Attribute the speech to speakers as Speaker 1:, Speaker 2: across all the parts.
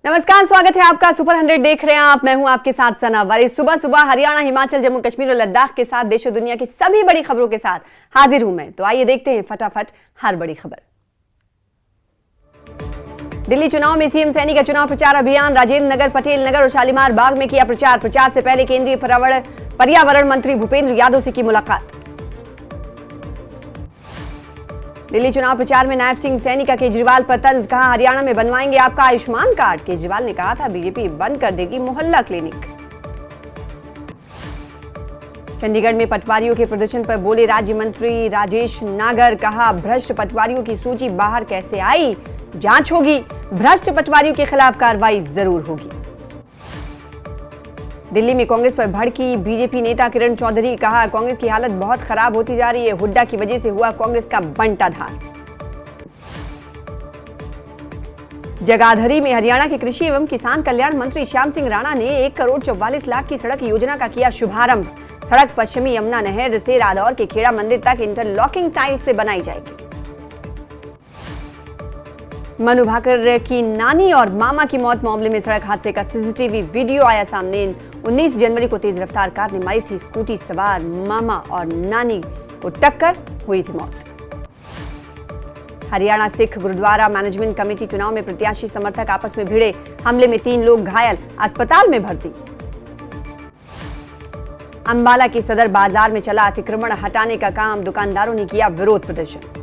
Speaker 1: नमस्कार, स्वागत है आपका। सुपर 100 देख रहे हैं आप। मैं हूं आपके साथ सना वारी। सुबह सुबह हरियाणा, हिमाचल, जम्मू कश्मीर और लद्दाख के साथ देश और दुनिया की सभी बड़ी खबरों के साथ हाजिर हूं मैं। तो आइए देखते हैं फटाफट हर बड़ी खबर। दिल्ली चुनाव में सीएम सैनी का चुनाव प्रचार अभियान। राजेंद्र नगर, पटेल नगर और शालीमार बाग में किया प्रचार। प्रचार से पहले केंद्रीय पर्यावरण मंत्री भूपेंद्र यादव से की मुलाकात। दिल्ली चुनाव प्रचार में नायब सिंह सैनी का केजरीवाल पर तंज। कहा, हरियाणा में बनवाएंगे आपका आयुष्मान कार्ड। केजरीवाल ने कहा था, बीजेपी बंद कर देगी मोहल्ला क्लिनिक। चंडीगढ़ में पटवारियों के प्रदर्शन पर बोले राज्य मंत्री राजेश नागर। कहा, भ्रष्ट पटवारियों की सूची बाहर कैसे आई, जांच होगी। भ्रष्ट पटवारियों के खिलाफ कार्रवाई जरूर होगी। दिल्ली में कांग्रेस पर भड़की बीजेपी नेता किरण चौधरी। कहा, कांग्रेस की हालत बहुत खराब होती जा रही है। हुड्डा की वजह से हुआ कांग्रेस का बंटाधार। जगाधरी में हरियाणा के कृषि एवं किसान कल्याण मंत्री श्याम सिंह राणा ने 1,44,00,000 की सड़क योजना का किया शुभारंभ। सड़क पश्चिमी यमुना नहर से रादौर के खेड़ा मंदिर तक इंटरलॉकिंग टाइल से बनाई जाएगी। मनु भाकर की नानी और मामा की मौत मामले में सड़क हादसे का सीसीटीवी वीडियो आया सामने। 19 जनवरी को तेज रफ्तार कार ने मारी थी स्कूटी सवार मामा और नानी को टक्कर, हुई थी मौत। हरियाणा सिख गुरुद्वारा मैनेजमेंट कमेटी चुनाव में प्रत्याशी समर्थक आपस में भिड़े। हमले में 3 लोग घायल, अस्पताल में भर्ती। अंबाला के सदर बाजार में चला अतिक्रमण हटाने का काम। दुकानदारों ने किया विरोध प्रदर्शन।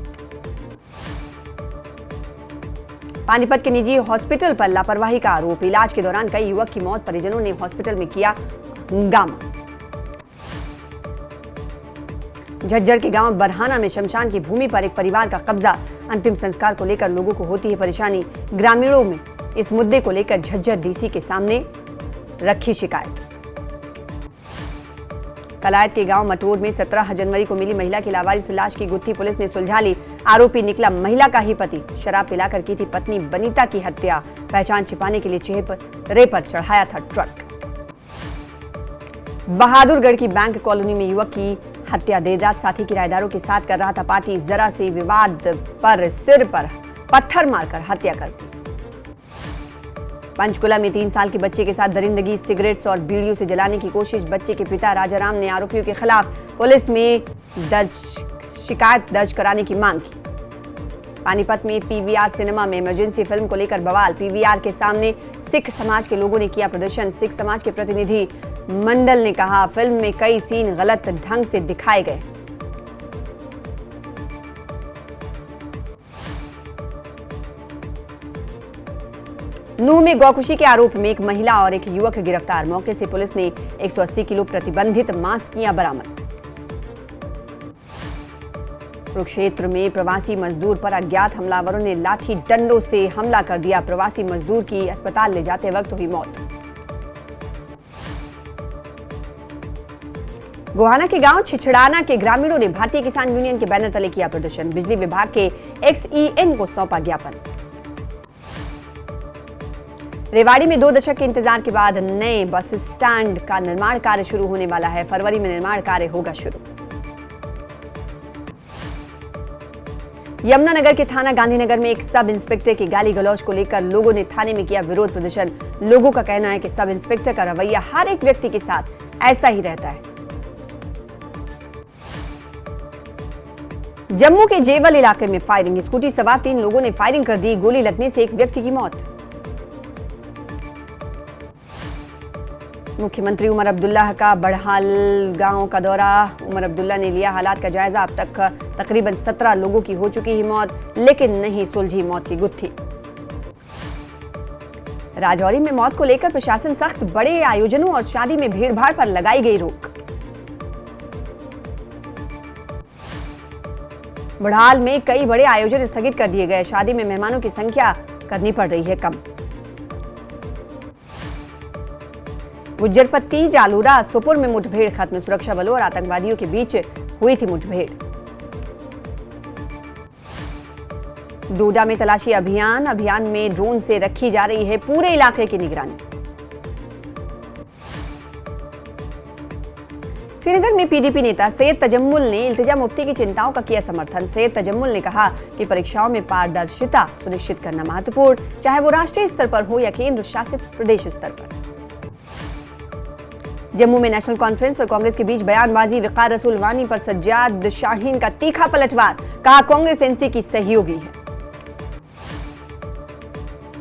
Speaker 1: पानीपत के निजी हॉस्पिटल पर लापरवाही का आरोप। इलाज के दौरान कई युवक की मौत, परिजनों ने हॉस्पिटल में किया हंगामा। झज्जर के गांव बरहाना में शमशान की भूमि पर एक परिवार का कब्जा। अंतिम संस्कार को लेकर लोगों को होती है परेशानी। ग्रामीणों में इस मुद्दे को लेकर झज्जर डीसी के सामने रखी शिकायत। कलायत के गांव मटोर में 17 जनवरी को मिली महिला की लावारिस लाश की गुत्थी पुलिस ने सुलझा ली। आरोपी निकला महिला का ही पति। शराब पिलाकर की थी पत्नी बनीता की हत्या। पहचान छिपाने के लिए चेहरे पर चढ़ाया था ट्रक। बहादुरगढ़ की बैंक कॉलोनी में युवक की हत्या। देर रात साथी किराएदारों के साथ कर रहा था पार्टी। जरा से विवाद पर सिर पर पत्थर मारकर हत्या कर दी। पंचकुला में 3 साल के बच्चे के साथ दरिंदगी, सिगरेट्स और बीड़ियों से जलाने की कोशिश। बच्चे के पिता राजाराम ने आरोपियों के खिलाफ पुलिस में शिकायत दर्ज कराने की मांग की। पानीपत में पीवीआर सिनेमा में इमरजेंसी फिल्म को लेकर बवाल। पीवीआर के सामने सिख समाज के लोगों ने किया प्रदर्शन। सिख समाज के प्रतिनिधि मंडल ने कहा, फिल्म में कई सीन गलत ढंग से दिखाए गए। नूह में गौकुशी के आरोप में एक महिला और एक युवक गिरफ्तार। मौके से पुलिस ने 180 किलो प्रतिबंधित मांस किया बरामद। कुरुक्षेत्र में प्रवासी मजदूर पर अज्ञात हमलावरों ने लाठी डंडों से हमला कर दिया। प्रवासी मजदूर की अस्पताल ले जाते वक्त हुई मौत। गोहाना के गांव छिछड़ाना के ग्रामीणों ने भारतीय किसान यूनियन के बैनर तले किया प्रदर्शन। बिजली विभाग के XEN को सौंपा ज्ञापन। रेवाड़ी में 2 दशक के इंतजार के बाद नए बस स्टैंड का निर्माण कार्य शुरू होने वाला है। फरवरी में निर्माण कार्य होगा शुरू। यमुनानगर के थाना गांधीनगर में एक सब इंस्पेक्टर की गाली गलौज को लेकर लोगों ने थाने में किया विरोध प्रदर्शन। लोगों का कहना है कि सब इंस्पेक्टर का रवैया हर एक व्यक्ति के साथ ऐसा ही रहता है। जम्मू के जेवल इलाके में फायरिंग। स्कूटी सवार 3 लोगों ने फायरिंग कर दी। गोली लगने से एक व्यक्ति की मौत। मुख्यमंत्री उमर अब्दुल्ला का बड़हाल गांव का दौरा। उमर अब्दुल्ला ने लिया हालात का जायजा। अब तक तकरीबन 17 लोगों की हो चुकी है मौत, लेकिन नहीं सुलझी मौत की गुत्थी। राजौरी में मौत को लेकर प्रशासन सख्त। बड़े आयोजनों और शादी में भीड़भाड़ पर लगाई गई रोक। बड़हाल में कई बड़े आयोजन स्थगित कर दिए गए। शादी में मेहमानों की संख्या करनी पड़ रही है कम। गुज्जरपट्टी, जालूरा, सोपुर में मुठभेड़ खत्म। सुरक्षा बलों और आतंकवादियों के बीच हुई थी मुठभेड़। डोडा में तलाशी अभियान में ड्रोन से रखी जा रही है पूरे इलाके की निगरानी। श्रीनगर में पीडीपी नेता सैयद तजम्मुल ने इल्तिजा मुफ्ती की चिंताओं का किया समर्थन। सैयद तजम्मुल ने कहा कि परीक्षाओं में पारदर्शिता सुनिश्चित करना महत्वपूर्ण, चाहे वो राष्ट्रीय स्तर पर हो या केंद्र शासित प्रदेश स्तर पर। जम्मू में नेशनल कॉन्फ्रेंस और कांग्रेस के बीच बयानबाजी। वकार रसूल वानी पर सज्जाद शाहीन का तीखा पलटवार, कहा कांग्रेस एनसी की सहयोगी है।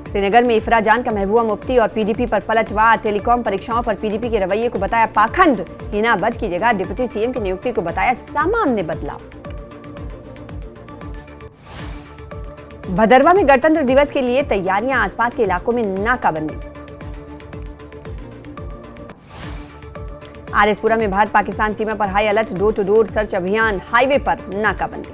Speaker 1: श्रीनगर में इफरा जान का महबूबा मुफ्ती और पीडीपी पर पलटवार। टेलीकॉम परीक्षाओं पर पीडीपी के रवैये को बताया पाखंड। हिना भट्ट की जगह डिप्टी सीएम की नियुक्ति को बताया सामान्य बदलाव। भदरवा में गणतंत्र दिवस के लिए तैयारियां, आसपास के इलाकों में नाकाबंदी। आरएसपुरा में भारत पाकिस्तान सीमा पर high alert, door to door search अभियान, हाईवे पर नाकाबंदी।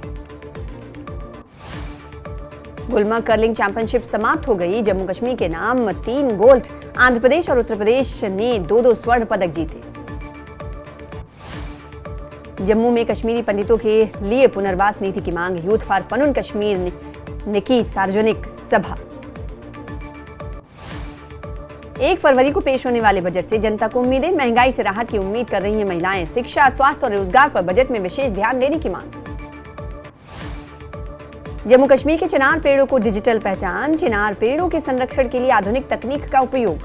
Speaker 1: गुलमर्ग कर्लिंग चैंपियनशिप समाप्त हो गई। जम्मू कश्मीर के नाम 3 गोल्ड, आंध्र प्रदेश और उत्तर प्रदेश ने 2-2 स्वर्ण पदक जीते। जम्मू में कश्मीरी पंडितों के लिए पुनर्वास नीति की मांग। यूथ फॉर पनुन कश्मीर ने की सार्वजनिक सभा। 1 फरवरी को पेश होने वाले बजट से जनता को उम्मीदें। महंगाई से राहत की उम्मीद कर रही हैं महिलाएं। शिक्षा, स्वास्थ्य और रोजगार पर बजट में विशेष ध्यान देने की मांग। जम्मू कश्मीर के चिनार पेड़ों को डिजिटल पहचान। चिनार पेड़ों के संरक्षण के लिए आधुनिक तकनीक का उपयोग।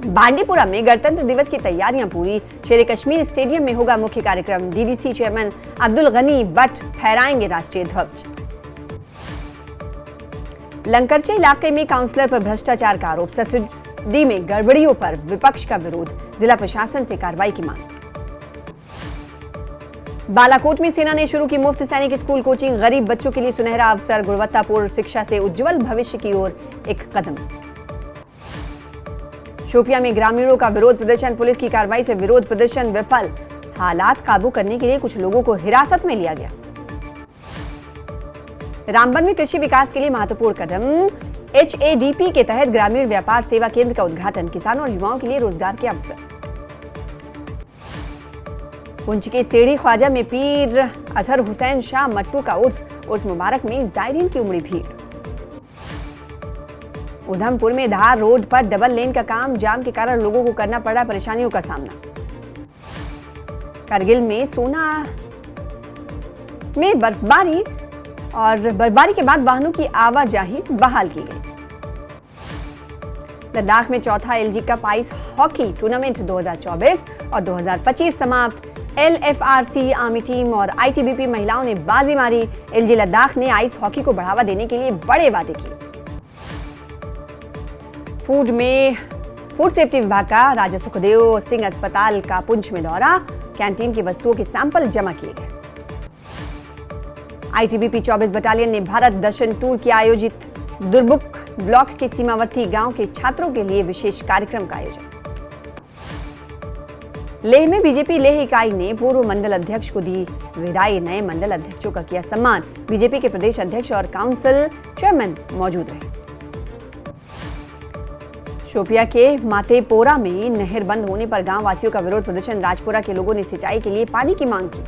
Speaker 1: बांडीपुरा में गणतंत्र दिवस की तैयारियां पूरी। शेर कश्मीर स्टेडियम में होगा मुख्य कार्यक्रम। डीडीसी चेयरमैन अब्दुल गनी भट्ट फहराएंगे राष्ट्रीय ध्वज। लंकरचे इलाके में काउंसलर पर भ्रष्टाचार का आरोप। सब्सिडी में गड़बड़ियों पर विपक्ष का विरोध। जिला प्रशासन से कार्रवाई की मांग। बालाकोट में सेना ने शुरू की मुफ्त सैनिक स्कूल कोचिंग। गरीब बच्चों के लिए सुनहरा अवसर। गुणवत्तापूर्ण शिक्षा से उज्जवल भविष्य की ओर एक कदम। शोपियां में ग्रामीणों का विरोध प्रदर्शन। पुलिस की कार्रवाई से विरोध प्रदर्शन विफल। हालात काबू करने के लिए कुछ लोगों को हिरासत में लिया गया। रामबन में कृषि विकास के लिए महत्वपूर्ण कदम। HADP के तहत ग्रामीण व्यापार सेवा केंद्र का उद्घाटन। किसानों और युवाओं के लिए रोजगार के अवसर। पुंछ के सेड़ी ख्वाजा में पीर अजहर हुसैन शाह मट्टू का उर्स मुबारक में जायरीन की उमड़ी भीड़। उधमपुर में धार रोड पर डबल लेन का काम। जाम के कारण लोगों को करना पड़ा परेशानियों का सामना। करगिल में सोना में बर्फबारी के बाद वाहनों की आवाजाही बहाल की गई। लद्दाख में चौथा LG cup ice hockey tournament 2024 और 2025 समाप्त। LFRC आर्मी टीम और ITBP महिलाओं ने बाजी मारी। LG लद्दाख ने आइस हॉकी को बढ़ावा देने के लिए बड़े वादे किए। फूड सेफ्टी विभाग का राजा सुखदेव सिंह अस्पताल का पुंछ में दौरा। कैंटीन की वस्तुओं के सैंपल जमा किए गए। ITBP 24 बटालियन ने भारत दर्शन टूर किया आयोजित। दुर्बुक ब्लॉक के सीमावर्ती गांव के छात्रों के लिए विशेष कार्यक्रम का आयोजन। लेह में बीजेपी लेह इकाई ने पूर्व मंडल अध्यक्ष को दी विदाई। नए मंडल अध्यक्षों का किया सम्मान। बीजेपी के प्रदेश अध्यक्ष और काउंसिल चेयरमैन मौजूद रहे। शोपिया के मातेपोरा में नहर बंद होने पर गांव वासियों का विरोध प्रदर्शन। राजपुरा के लोगों ने सिंचाई के लिए पानी की मांग की।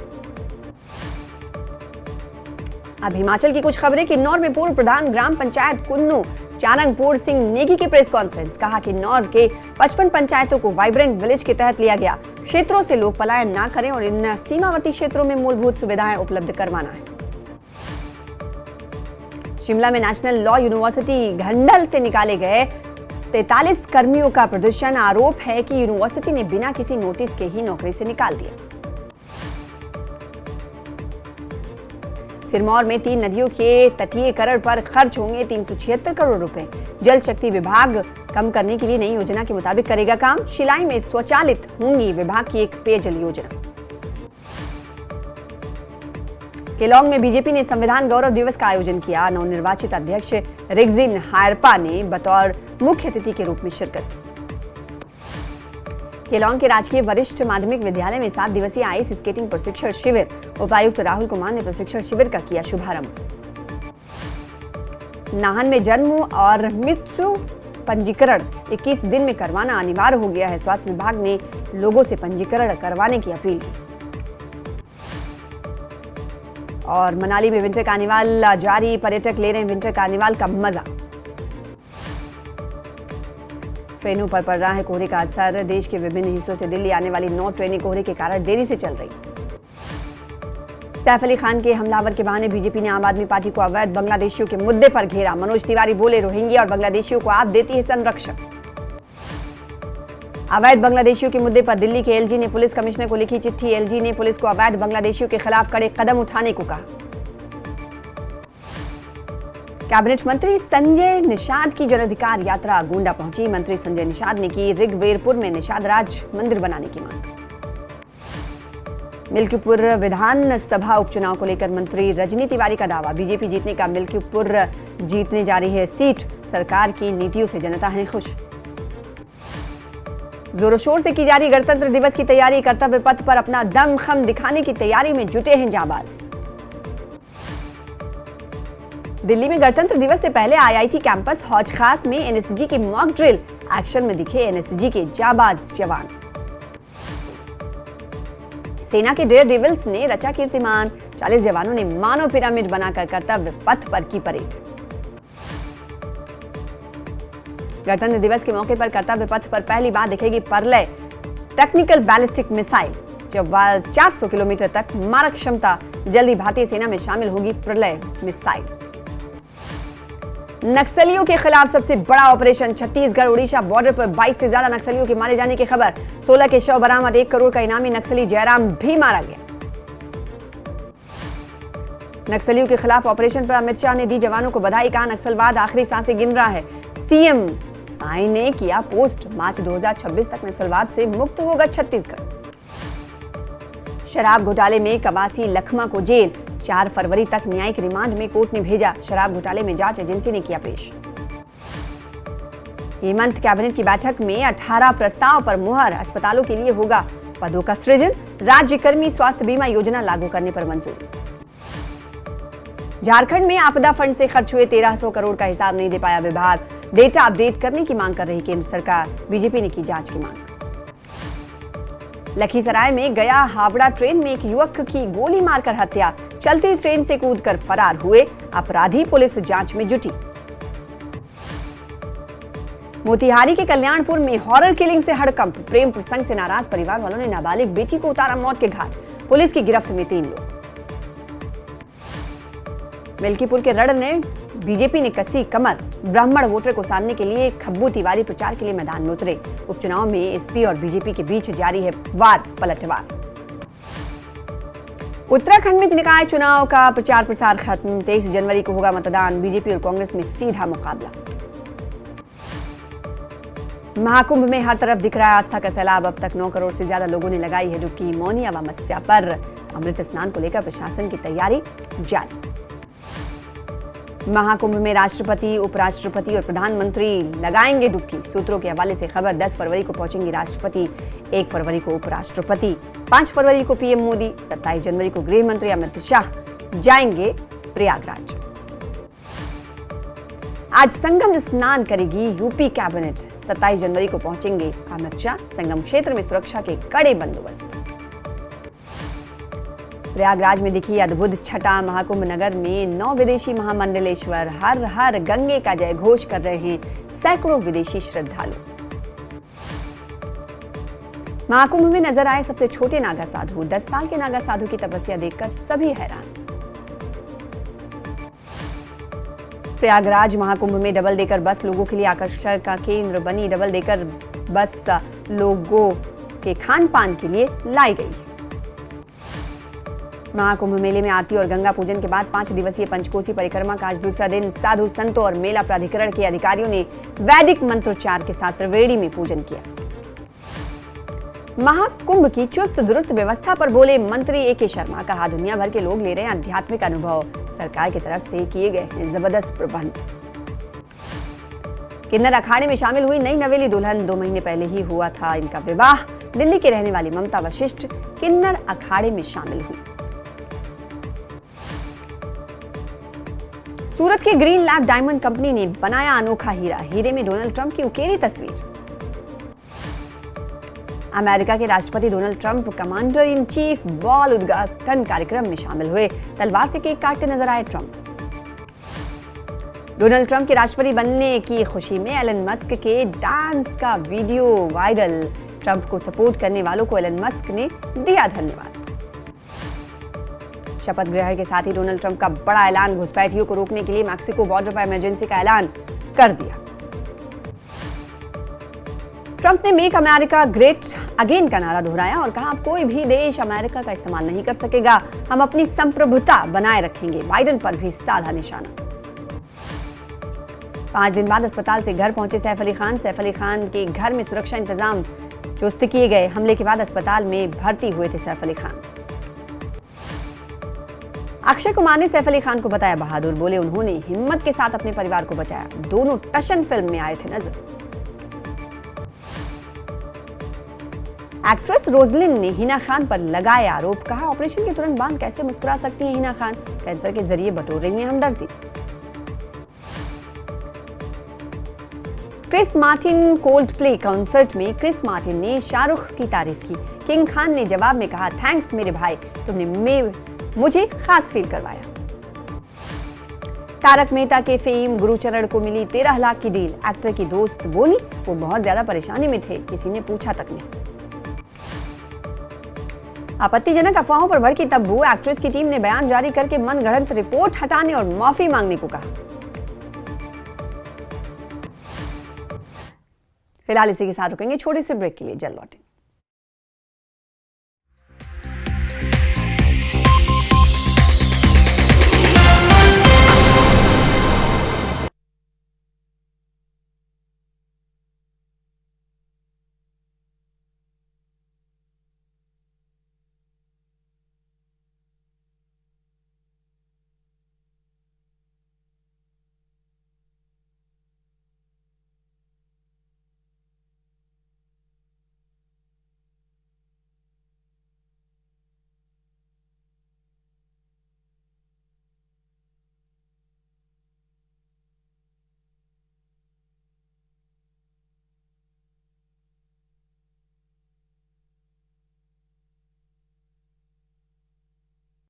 Speaker 1: अब हिमाचल की कुछ खबरें। किन्नौर में पूर्व प्रधान ग्राम पंचायत कुन्नू चारंगपुर सिंह नेगी की प्रेस कॉन्फ्रेंस। कहा कि किन्नौर के 55 पंचायतों को वाइब्रेंट विलेज के तहत लिया गया। क्षेत्रों से लोग पलायन ना करें और इन सीमावर्ती क्षेत्रों में मूलभूत सुविधाएं उपलब्ध करवाना है। शिमला में नेशनल लॉ यूनिवर्सिटी घंडल से निकाले गए 43 कर्मियों का प्रदर्शन। आरोप है कि यूनिवर्सिटी ने बिना किसी नोटिस के ही नौकरी से निकाल दिया। सिरमौर में 3 नदियों के तटीयकरण पर खर्च होंगे 376 करोड़ रुपए। जल शक्ति विभाग कम करने के लिए नई योजना के मुताबिक करेगा काम। शिलाई में स्वचालित होंगी विभाग की एक पेयजल योजना। केलोंग में बीजेपी ने संविधान गौरव दिवस का आयोजन किया। नवनिर्वाचित अध्यक्ष रिगजिन हायरपा ने बतौर मुख्य अतिथि के रूप में शिरकत की। केलोंग के राजकीय वरिष्ठ माध्यमिक विद्यालय में 7 दिवसीय आइस स्केटिंग प्रशिक्षण शिविर। उपायुक्त राहुल कुमार ने प्रशिक्षण शिविर का किया शुभारंभ। नाहन में जन्म और मृत्यु पंजीकरण 21 दिन में करवाना अनिवार्य हो गया है। स्वास्थ्य विभाग ने लोगों से पंजीकरण करवाने की अपील की। और मनाली में विंटर कार्निवाल जारी। पर्यटक ले रहे हैं विंटर कार्निवाल का मजा। ट्रेनों पर पड़ रहा है कोहरे का असर। देश के विभिन्न हिस्सों से दिल्ली आने वाली 9 ट्रेनें कोहरे के कारण देरी से चल रही। सैफ अली खान के हमलावर के बहाने बीजेपी ने आम आदमी पार्टी को अवैध बांग्लादेशियों के मुद्दे पर घेरा। मनोज तिवारी बोले, रोहिंग्या और बांग्लादेशियों को आप देती है संरक्षण। अवैध बांग्लादेशियों के मुद्दे पर दिल्ली के एलजी ने पुलिस कमिश्नर को लिखी चिट्ठी। एलजी ने पुलिस को अवैध बांग्लादेशियों के खिलाफ कड़े कदम उठाने को कहा। कैबिनेट मंत्री संजय निषाद की जनाधिकार यात्रा गोंडा पहुंची। मंत्री संजय निषाद ने की ऋग्वेरपुर में निषाद राज मंदिर बनाने की मांग। मिल्कीपुर विधानसभा उपचुनाव को लेकर मंत्री रजनी तिवारी का दावा। बीजेपी जीतने का, मिल्कीपुर जीतने जा रही है सीट। सरकार की नीतियों से जनता है खुश। जोरों शोर से की जा रही गणतंत्र दिवस की तैयारी। कर्तव्य पथ पर अपना दमखम दिखाने की तैयारी में जुटे हैं जाबाज। दिल्ली में गणतंत्र दिवस से पहले आईआईटी कैंपस हौज खास में एनएसजी की मॉक ड्रिल। एक्शन में दिखे एनएसजी के जाबाज जवान। सेना के डेयर डेविल्स ने रचा कीर्तिमान। 40 जवानों ने मानव पिरामिड बनाकर कर्तव्य पथ पर की परेड। गणतंत्र दिवस के मौके पर कर्तव्य पथ पर पहली बार दिखेगी प्रलय टेक्निकल बैलिस्टिक मिसाइल। जब 400 किलोमीटर तक मारक क्षमता। जल्दी भारतीय सेना में शामिल होगी प्रलय मिसाइल। नक्सलियों के खिलाफ सबसे बड़ा ऑपरेशन। छत्तीसगढ़ उड़ीसा बॉर्डर पर 22 से ज्यादा नक्सलियों के मारे जाने की खबर। 16 के शव बरामद। 1 करोड़ का इनामी नक्सली जयराम भी मारा गया। नक्सलियों के खिलाफ ऑपरेशन पर अमित शाह ने दी जवानों को बधाई। कहा, नक्सलवाद आखिरी सांसें गिन रहा है। सीएम साई ने किया पोस्ट। मार्च 2026 तक नक्सलवाद से मुक्त होगा छत्तीसगढ़। शराब घोटाले में कवासी लखमा को जेल। 4 फरवरी तक न्यायिक रिमांड में कोर्ट ने भेजा। शराब घोटाले में जांच एजेंसी ने किया पेश। हेमंत कैबिनेट की बैठक में 18 प्रस्ताव पर मुहर। अस्पतालों के लिए होगा पदों का सृजन। राज्यकर्मी स्वास्थ्य बीमा योजना लागू करने पर मंजूरी। झारखंड में आपदा फंड से खर्च हुए 1300 करोड़ का हिसाब नहीं दे पाया विभाग। डेटा अपडेट करने की मांग कर रही केंद्र सरकार। बीजेपी ने की जांच की मांग। लखीसराय में गया हावड़ा ट्रेन में एक युवक की गोली मारकर हत्या। चलती ट्रेन से कूदकर फरार हुए अपराधी। पुलिस जांच में जुटी। मोतिहारी के कल्याणपुर में हॉरर किलिंग से हड़कंप। प्रेम प्रसंग से नाराज परिवार वालों ने नाबालिग बेटी को उतारा मौत के घाट। पुलिस की गिरफ्त में 3 लोग। मिल्कीपुर के रड़ ने बीजेपी ने कसी कमर। ब्राह्मण वोटर को साधने के लिए खब्बू तिवारी प्रचार के लिए मैदान में उतरे। उपचुनाव में एसपी और बीजेपी के बीच जारी है वार पलटवार। उत्तराखंड में निकाय चुनाव का प्रचार प्रसार खत्म। 23 जनवरी को होगा मतदान। बीजेपी और कांग्रेस में सीधा मुकाबला। महाकुंभ में हर तरफ दिख रहा है आस्था का सैलाब। अब तक 9 करोड़ से ज्यादा लोगों ने लगाई है डुबकी। मौनी अमावस्या पर अमृत स्नान को लेकर प्रशासन की तैयारी जारी। महाकुंभ में राष्ट्रपति, उपराष्ट्रपति और प्रधानमंत्री लगाएंगे डुबकी। सूत्रों के हवाले से खबर। 10 फरवरी को पहुंचेंगे राष्ट्रपति, 1 फरवरी को उपराष्ट्रपति, 5 फरवरी को पीएम मोदी, 27 जनवरी को गृह मंत्री अमित शाह जाएंगे प्रयागराज। आज संगम स्नान करेगी यूपी कैबिनेट। 27 जनवरी को पहुंचेंगे अमित शाह। संगम क्षेत्र में सुरक्षा के कड़े बंदोबस्त। प्रयागराज में दिखी अद्भुत छटा। महाकुंभ नगर में 9 विदेशी महामंडलेश्वर हर हर गंगे का जय घोष कर रहे हैं सैकड़ों विदेशी श्रद्धालु। महाकुंभ में नजर आए सबसे छोटे नागा साधु। 10 साल के नागा साधु की तपस्या देखकर सभी हैरान। प्रयागराज महाकुंभ में डबल डेकर बस लोगों के लिए आकर्षण का केंद्र बनी। डबल डेकर बस लोगों के खान पान के लिए लाई गई। महाकुंभ मेले में आरती और गंगा पूजन के बाद 5 दिवसीय पंचकोसी परिक्रमा का आज दूसरा दिन। साधु संतों और मेला प्राधिकरण के अधिकारियों ने वैदिक मंत्रोच्चार के साथ त्रिवेणी में पूजन किया। महाकुंभ की चुस्त दुरुस्त व्यवस्था पर बोले मंत्री ए के शर्मा। कहा, दुनिया भर के लोग ले रहे हैं आध्यात्मिक अनुभव। सरकार की तरफ से किए गए हैं जबरदस्त प्रबंध। किन्नर अखाड़े में शामिल हुई नई नवेली दुल्हन। 2 महीने पहले ही हुआ था इनका विवाह। दिल्ली के रहने वाली ममता वशिष्ठ किन्नर अखाड़े में शामिल हुई। सूरत के ग्रीन लैब डायमंड कंपनी ने बनाया अनोखा हीरा। हीरे में डोनाल्ड ट्रंप की उकेरी तस्वीर। अमेरिका के राष्ट्रपति Donald Trump commander in chief ball उद्घाटन कार्यक्रम में शामिल हुए। तलवार से केक काटते नजर आए ट्रंप। डोनाल्ड ट्रंप के राष्ट्रपति बनने की खुशी में एलन मस्क के डांस का वीडियो वायरल। ट्रंप को सपोर्ट करने वालों को एलन मस्क ने दिया धन्यवाद। शपथ ग्रहण के साथ ही डोनाल्ड ट्रंप का बड़ा ऐलान, घुसपैठियों को रोकने के लिए मैक्सिको बॉर्डर पर इमरजेंसी का ऐलान कर दिया। ट्रंप ने मेक अमेरिका ग्रेट अगेन का नारा दोहराया और कहा, अब कोई भी देश अमेरिका का इस्तेमाल नहीं कर सकेगा, हम अपनी संप्रभुता बनाए रखेंगे। बाइडेन पर भी साधा निशाना। 5 दिन बाद अस्पताल से घर पहुंचे सैफ अली खान। सैफ अली खान के घर में सुरक्षा इंतजाम चुस्त किए गए। हमले के बाद अस्पताल में भर्ती हुए थे सैफ अली खान। अक्षय कुमार ने सैफ अली खान को बताया बहादुर। बोले, उन्होंने हिम्मत के साथ अपने परिवार को बचाया। दोनों टशन फिल्म में आए थे नजर। एक्ट्रेस रोजलिन ने हिना खान पर लगाए आरोप। कहा, ऑपरेशन के तुरंत बाद कैसे मुस्कुरा सकती हैं हिना खान, कैंसर के जरिए बटोर रही हैं हमदर्दी। Chris Martin Coldplay concert में क्रिस मार्टिन ने शाहरुख की तारीफ की। किंग खान ने जवाब में कहा, थैंक्स मेरे भाई, तुमने मुझे खास फील करवाया। तारक मेहता के फेम गुरुचरण को मिली 13 लाख की डील। एक्टर की दोस्त बोली, वो बहुत ज्यादा परेशानी में थे, किसी ने पूछा तक नहीं। आपत्तिजनक अफवाहों पर भड़की तब्बू। एक्ट्रेस की टीम ने बयान जारी करके मनगढ़ंत रिपोर्ट हटाने और माफी मांगने को कहा। फिलहाल इसी के साथ रुकेंगे छोटे से ब्रेक के लिए, जल्द लौटेंगे।